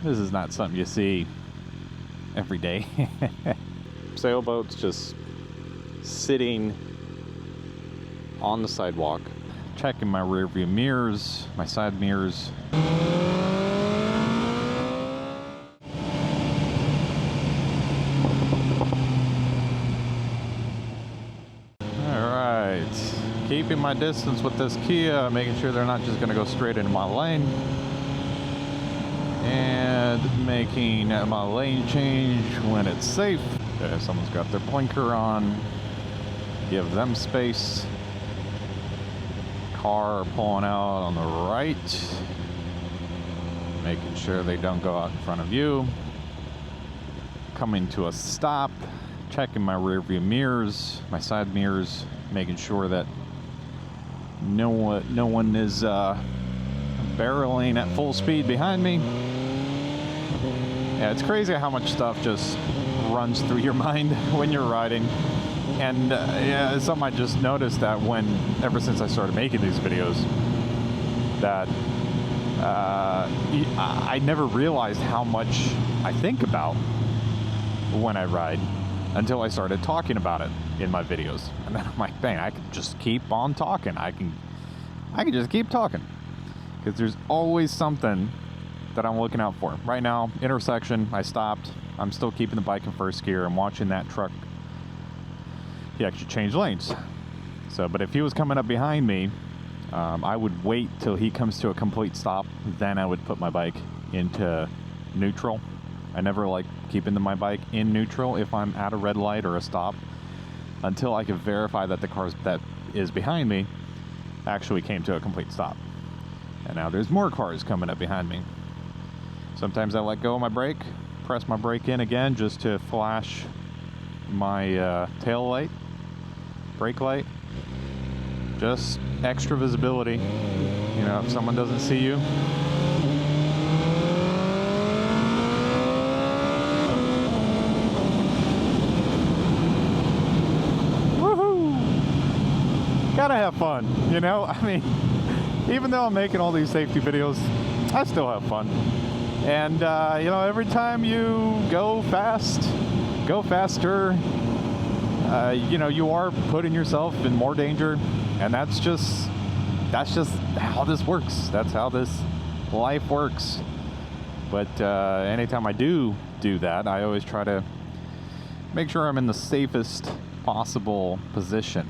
This is not something you see every day. Sailboats just sitting on the sidewalk, checking my rear view mirrors, my side mirrors. Keeping my distance with this Kia, making sure they're not just going to go straight into my lane, and making my lane change when it's safe. If someone's got their blinker on, give them space. Car pulling out on the right, making sure they don't go out in front of you. Coming to a stop, checking my rear view mirrors, my side mirrors, making sure that no one is barreling at full speed behind me. Yeah, it's crazy how much stuff just runs through your mind when you're riding. And yeah, it's something I just noticed that ever since I started making these videos, that I never realized how much I think about when I ride until I started talking about it in my videos. And then I'm like, dang, I can just keep on talking. I can just keep talking, because there's always something that I'm looking out for. Right now, intersection, I stopped. I'm still keeping the bike in first gear. I'm watching that truck. He actually changed lanes. So, but if he was coming up behind me, I would wait till he comes to a complete stop. Then I would put my bike into neutral. I never like keeping my bike in neutral if I'm at a red light or a stop, until I can verify that the car that is behind me actually came to a complete stop. And now there's more cars coming up behind me. Sometimes I let go of my brake, press my brake in again just to flash my tail light, brake light. Just extra visibility. You know, if someone doesn't see you, gotta have fun, you know? I mean, even though I'm making all these safety videos, I still have fun. And, you know, every time you go fast, go faster, you know, you are putting yourself in more danger. And that's just how this works. That's how this life works. But anytime I do that, I always try to make sure I'm in the safest possible position.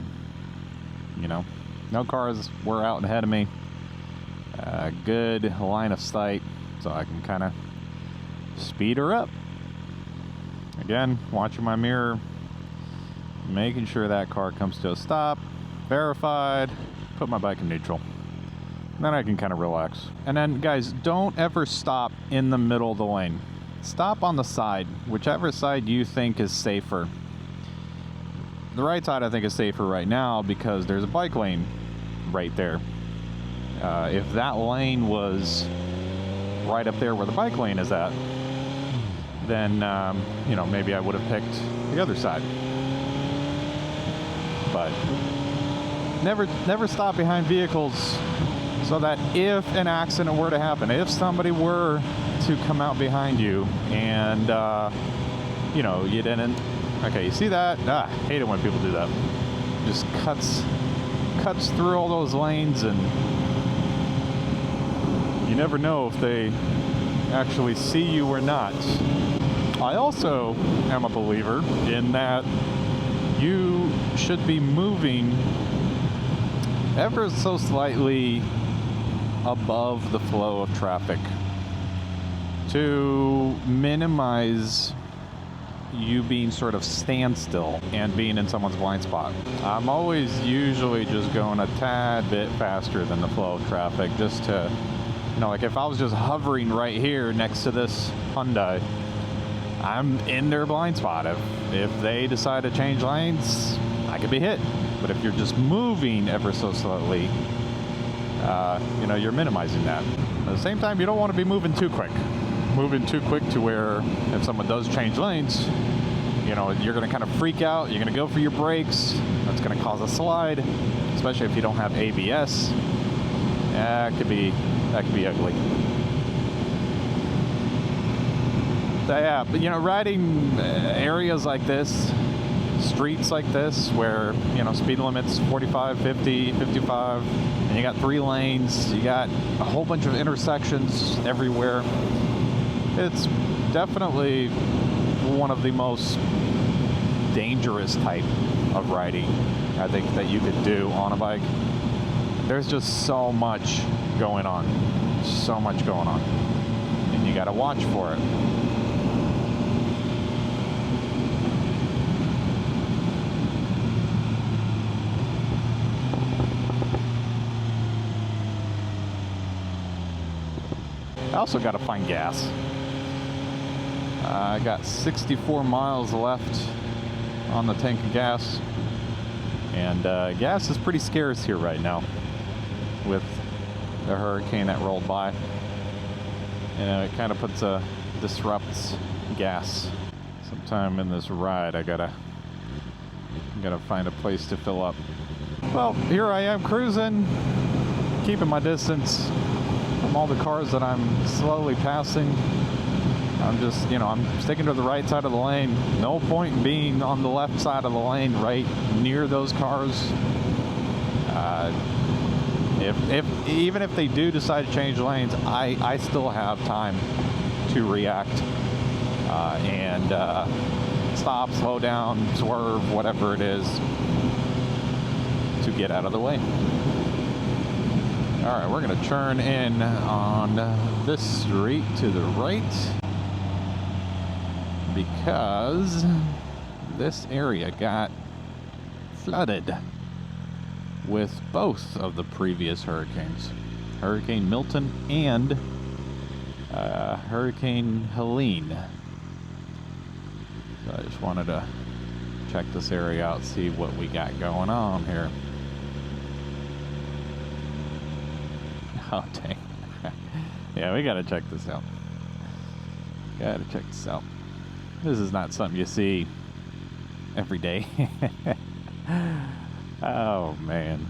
You know, no cars were out ahead of me. Good line of sight, so I can kind of speed her up. Again, watching my mirror, making sure that car comes to a stop, verified, put my bike in neutral. And then I can kind of relax. And then, guys, don't ever stop in the middle of the lane. Stop on the side, whichever side you think is safer. The right side I think is safer right now because there's a bike lane right there. If that lane was right up there where the bike lane is at, then you know, maybe I would have picked the other side. But never stop behind vehicles, so that if an accident were to happen, if somebody were to come out behind you and you know, you didn't. Okay, you see that? I hate it when people do that. Just cuts through all those lanes, and you never know if they actually see you or not. I also am a believer in that you should be moving ever so slightly above the flow of traffic to minimize you being sort of standstill and being in someone's blind spot. I'm always usually just going a tad bit faster than the flow of traffic, just to, you know, like if I was just hovering right here next to this Hyundai, I'm in their blind spot. If they decide to change lanes, I could be hit. But if you're just moving ever so slightly, you know, you're minimizing that. At the same time, you don't want to be moving too quick. Moving too quick to where if someone does change lanes, you know, you're going to kind of freak out. You're going to go for your brakes. That's going to cause a slide, especially if you don't have ABS. That could be ugly. Yeah, but you know, riding areas like this, streets like this, where, you know, speed limit's 45, 50, 55, and you got 3 lanes, you got a whole bunch of intersections everywhere. It's definitely one of the most dangerous type of riding, I think, that you could do on a bike. There's just so much going on. So much going on. And you gotta watch for it. I also gotta find gas. I got 64 miles left on the tank of gas. And gas is pretty scarce here right now with the hurricane that rolled by. And it kind of disrupts gas. Sometime in this ride, I gotta find a place to fill up. Well, here I am cruising, keeping my distance from all the cars that I'm slowly passing. I'm just, you know, I'm sticking to the right side of the lane. No point in being on the left side of the lane right near those cars. Even if they do decide to change lanes, I still have time to react and stop, slow down, swerve, whatever it is, to get out of the way. All right, we're gonna turn in on this street to the right because this area got flooded with both of the previous hurricanes, Hurricane Milton and Hurricane Helene. So I just wanted to check this area out, see what we got going on here. Oh, dang. Yeah, we gotta check this out. Gotta check this out. This is not something you see every day. Oh, man.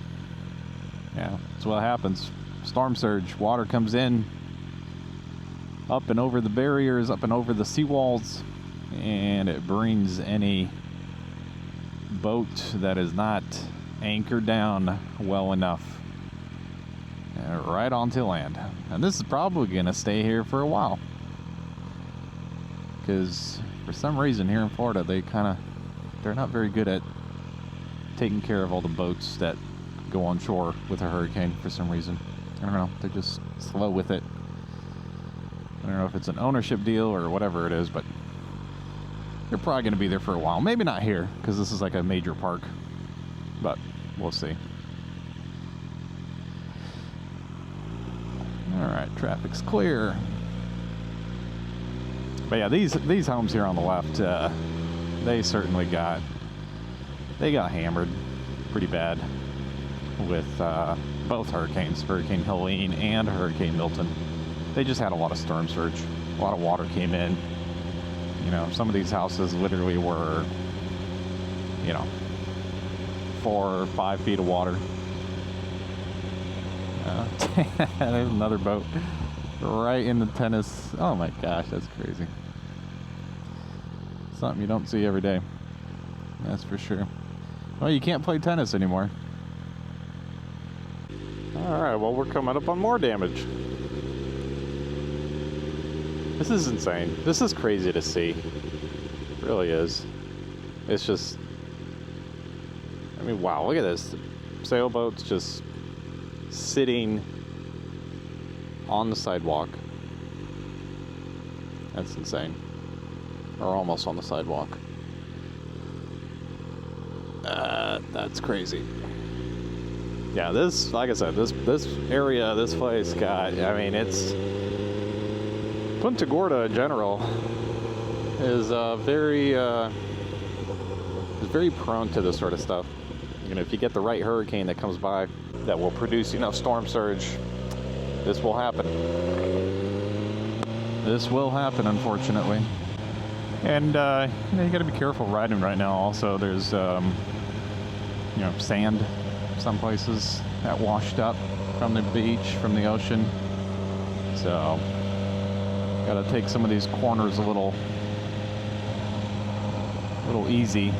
Yeah, that's what happens. Storm surge. Water comes in, up and over the barriers, up and over the seawalls, and it brings any boat that is not anchored down well enough right onto land. And this is probably going to stay here for a while, because for some reason here in Florida, they're not very good at taking care of all the boats that go on shore with a hurricane for some reason. I don't know, they're just slow with it. I don't know if it's an ownership deal or whatever it is, but they're probably going to be there for a while. Maybe not here, because this is like a major park, but we'll see. All right, traffic's clear. But yeah, these homes here on the left, they certainly got hammered pretty bad with both hurricanes, Hurricane Helene and Hurricane Milton. They just had a lot of storm surge. A lot of water came in. You know, some of these houses literally were, you know, 4 or 5 feet of water. There's another boat right in the tennis. Oh my gosh, that's crazy. Something you don't see every day. That's for sure. Well, you can't play tennis anymore. All right, well, we're coming up on more damage. This is insane. This is crazy to see. It really is. It's just, I mean, wow, look at this. Sailboats just sitting on the sidewalk. That's insane. Or almost on the sidewalk. That's crazy. Yeah, this, like I said, this area, this place got, I mean, it's, Punta Gorda in general is very prone to this sort of stuff. You know, if you get the right hurricane that comes by that will produce, you know, storm surge, this will happen. This will happen, unfortunately. And, you know, you gotta be careful riding right now. Also, there's, you know, sand some places that washed up from the beach, from the ocean. So, Gotta take some of these corners a little easy.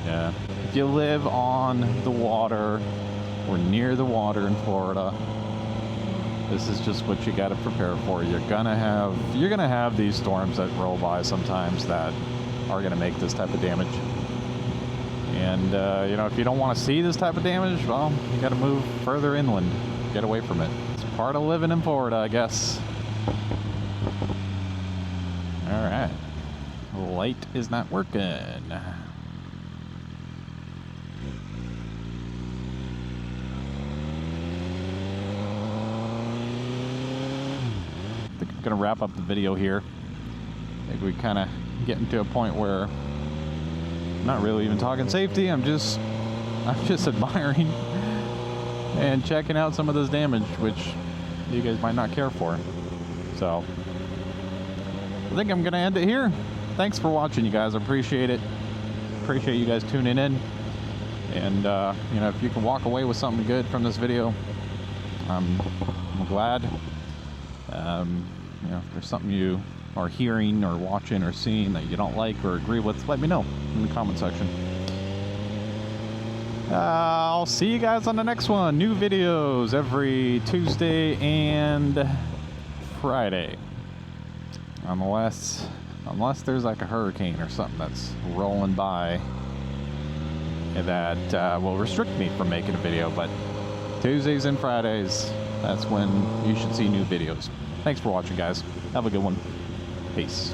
Yeah. If you live on the water or near the water in Florida, this is just what you got to prepare for. You're gonna have these storms that roll by sometimes that are gonna make this type of damage. And you know, if you don't want to see this type of damage, well, you got to move further inland, get away from it. It's part of living in Florida, I guess. All right, light is not working. I think I'm gonna wrap up the video here. I think we kind of getting to a point where I'm not really even talking safety. I'm just admiring and checking out some of this damage, which you guys might not care for. So I think I'm gonna end it here. Thanks for watching, you guys. I appreciate it. Appreciate you guys tuning in. And you know, if you can walk away with something good from this video, I'm glad. You know, if there's something you are hearing or watching or seeing that you don't like or agree with, let me know in the comment section. I'll see you guys on the next one. New videos every Tuesday and Friday. Unless there's like a hurricane or something that's rolling by that will restrict me from making a video. But Tuesdays and Fridays, that's when you should see new videos. Thanks for watching, guys. Have a good one. Peace.